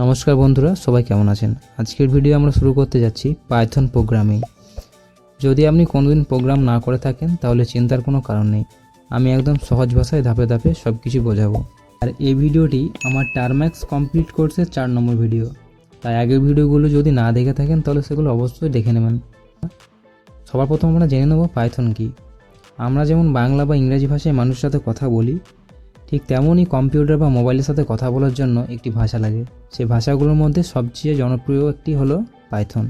নমস্কার বন্ধুরা, সবাই কেমন আছেন? আজকের ভিডিও আমরা শুরু করতে যাচ্ছি পাইথন প্রোগ্রামিং। যদি আপনি কোনোদিন প্রোগ্রাম না করে থাকেন তাহলে চিন্তার কোনো কারণ নেই। আমি একদম সহজ ভাষায় ধাপে ধাপে সব কিছু বোঝাবো। আর এই ভিডিওটি আমার টার্ম্যাক্স কমপ্লিট কোর্সের 4 নম্বর ভিডিও। তাই আগের ভিডিওগুলো যদি না দেখে থাকেন তাহলে সেগুলো অবশ্যই দেখে নেবেন। সবার প্রথম আমরা জেনে নেব পাইথন কী। আমরা যেমন বাংলা বা ইংরেজি ভাষায় মানুষের সাথে কথা বলি, ঠিক তেমনই কম্পিউটার বা মোবাইলের সাথে কথা বলার জন্য একটি ভাষা লাগে। সেই ভাষাগুলোর মধ্যে সবচেয়ে জনপ্রিয় একটি হলো পাইথন।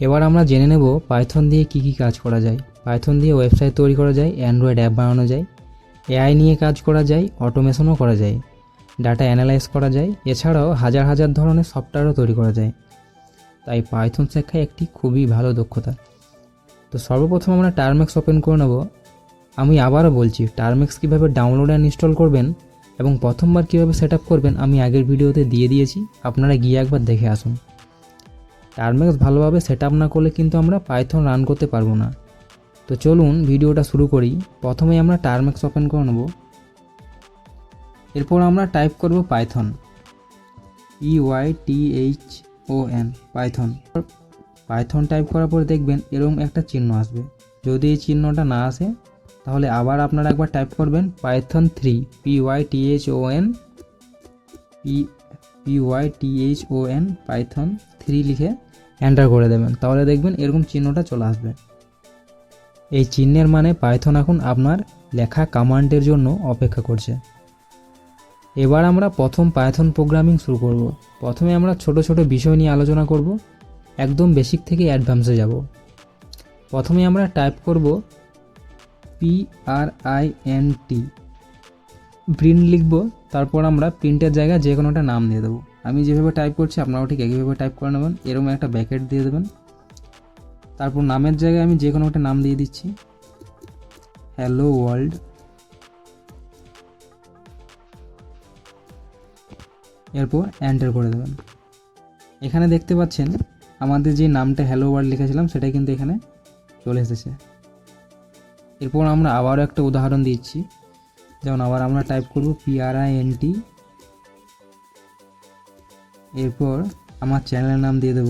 এবার আমরা জেনে নেব পাইথন দিয়ে কী কী কাজ করা যায়। পাইথন দিয়ে ওয়েবসাইট তৈরি করা যায়, অ্যান্ড্রয়েড অ্যাপ বানানো যায়, এআই নিয়ে কাজ করা যায়, অটোমেশনও করা যায়, ডাটা অ্যানালাইজ করা যায়, এছাড়াও হাজার হাজার ধরনের সফটওয়্যারও তৈরি করা যায়। তাই পাইথন শেখা একটি খুবই ভালো দক্ষতা। তো সর্বপ্রথম আমরা টার্ম্যাক্স ওপেন করে নেব। আমি আবারও বলছি, টার্ম্যাক্স কীভাবে ডাউনলোড অ্যান্ড ইনস্টল করবেন এবং প্রথমবার কীভাবে সেট আপ করবেন আমি আগের ভিডিওতে দিয়ে দিয়েছি, আপনারা গিয়ে একবার দেখে আসুন। টার্ম্যাক্স ভালোভাবে সেট আপ না করলে কিন্তু আমরা পাইথন রান করতে পারবো না। তো চলুন ভিডিওটা শুরু করি। প্রথমে আমরা টার্ম্যাক্স ওপেন করে নেব। এরপর আমরা টাইপ করব Python, PYTHON, Python. Python type করার পর দেখবেন এরকম একটা চিহ্ন আসবে। যদি এই চিহ্নটা না আসে তাহলে আবার আপনারা একবার টাইপ করবেন পাইথন 3, PYTHON, পাইথন 3 লিখে এন্টার করে দেবেন। তাহলে দেখবেন এরকম চিহ্নটা চলে আসবে। এই চিহ্নের মানে পাইথন এখন আপনার লেখা কমান্ডের জন্য অপেক্ষা করছে। এবার আমরা প্রথম পাইথন প্রোগ্রামিং শুরু করব। প্রথমে আমরা ছোট ছোট বিষয় নিয়ে আলোচনা করব, একদম বেসিক থেকে অ্যাডভান্সে যাব। প্রথমে আমরা টাইপ করব PRINT, প্রিন্ট লিখব। তারপর আমরা প্রিন্টের জায়গায় যে কোনো একটা নাম দিয়ে দেবো। আমি যেভাবে টাইপ করছি আপনারাও ঠিক একইভাবে টাইপ করে নেবেন। এরকম একটা ব্র্যাকেট দিয়ে দেবেন। তারপর নামের জায়গায় আমি যে কোনো একটা নাম দিয়ে দিচ্ছি, হ্যালো ওয়ার্ল্ড। এরপর এন্টার করে দেবেন। এখানে দেখতে পাচ্ছেন আমাদের যে নামটা হ্যালো ওয়ার্ল্ড লিখেছিলাম সেটাই কিন্তু এখানে চলে এসেছে। এরপর আমরা আবারও একটা উদাহরণ দিচ্ছি, যেমন আবার আমরা টাইপ করব PRINT। এরপর আমার চ্যানেলের নাম দিয়ে দেব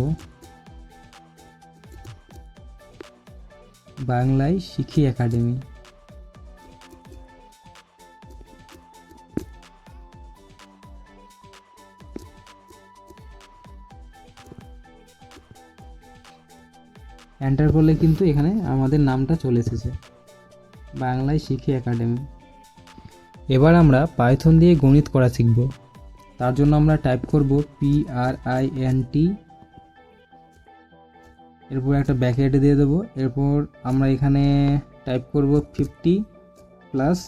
বাংলায় শিখি একাডেমি। এন্টার করলে কিন্তু এখানে আমাদের নামটা চলে এসেছে, বাংলায় শিখি একাডেমি। এবার আমরা পাইথন দিয়ে গণিত করা শিখব। তার জন্য আমরা টাইপ করব PRINT, এরপর একটা ব্র্যাকেট দিয়ে দেবো। এরপর আমরা এখানে টাইপ করব 50 +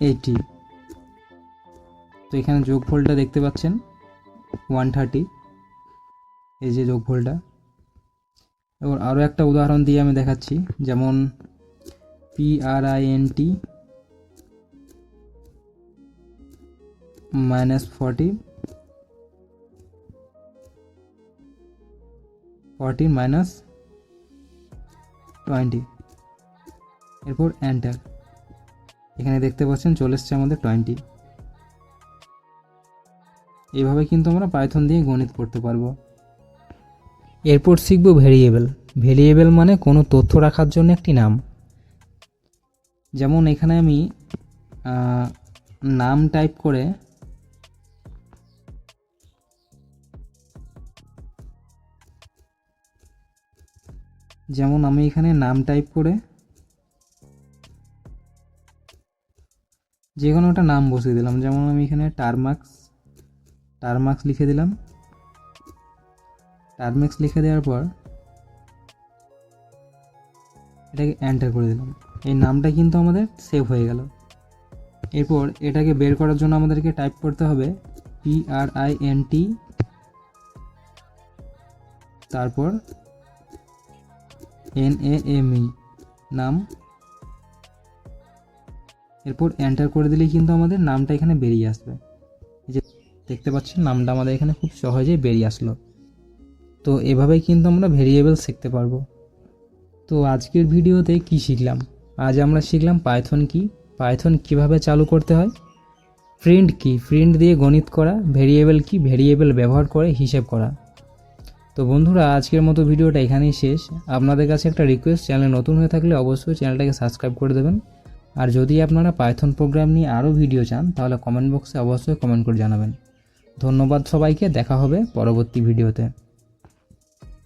80। তো এখানে যোগফলটা দেখতে পাচ্ছেন 130, এই যে যোগফলটা। এবার আরও একটা উদাহরণ দিয়ে আমি দেখাচ্ছি, যেমন PRINT -40, 40 - 20। এরপর এন্টার। এখানে দেখতে পাচ্ছেন চলে এসছে আমাদের 20। এইভাবে কিন্তু আমরা পাইথন দিয়ে গণিত করতে পারবো। এরপর শিখব ভেরিয়েবল। ভেরিয়েবল মানে কোনো তথ্য রাখার জন্য একটি নাম। যেমন এখানে আমি নাম টাইপ করে যে কোনো একটা নাম বসিয়ে দিলাম। যেমন আমি এখানে টার্ম্যাক্স লিখে দিলাম। টার্ম্যাক্স লিখে দেওয়ার পর এটাকে এন্টার করে দিলাম। এই নামটা কিন্তু আমাদের সেভ হয়ে গেল। এরপর এটাকে বের করার জন্য আমাদেরকে টাইপ করতে হবে PRINT, তারপর NAME, নাম। এরপর এন্টার করে দিলেই কিন্তু আমাদের নামটা এখানে বেরিয়ে আসবে। এই যে দেখতে পাচ্ছেন নামটা আমাদের এখানে খুব সহজেই বেরিয়ে আসলো। তো এভাবেই কিন্তু আমরা ভেরিয়েবল শিখতে পারবো। তো আজকের ভিডিওতে কি শিখলাম? আজ আমরা শিখলাম পাইথন কি, পাইথন কিভাবে চালু করতে হয়, প্রিন্ট কি? প্রিন্ট দিয়ে গণিত করা। ভেরিয়েবল কি? ভেরিয়েবল ব্যবহার করে হিসেব করা। তো বন্ধুরা, আজকের মতো ভিডিওটা এখানেই শেষ। আপনাদের কাছে একটা রিকোয়েস্ট, চ্যানেলে নতুন হয়ে থাকলে অবশ্যই চ্যানেলটাকে সাবস্ক্রাইব করে দেবেন। আর যদি আপনারা পাইথন প্রোগ্রাম নিয়ে আরও ভিডিও চান তাহলে কমেন্ট বক্সে অবশ্যই কমেন্ট করে জানাবেন। ধন্যবাদ সবাইকে, দেখা হবে পরবর্তী ভিডিওতে।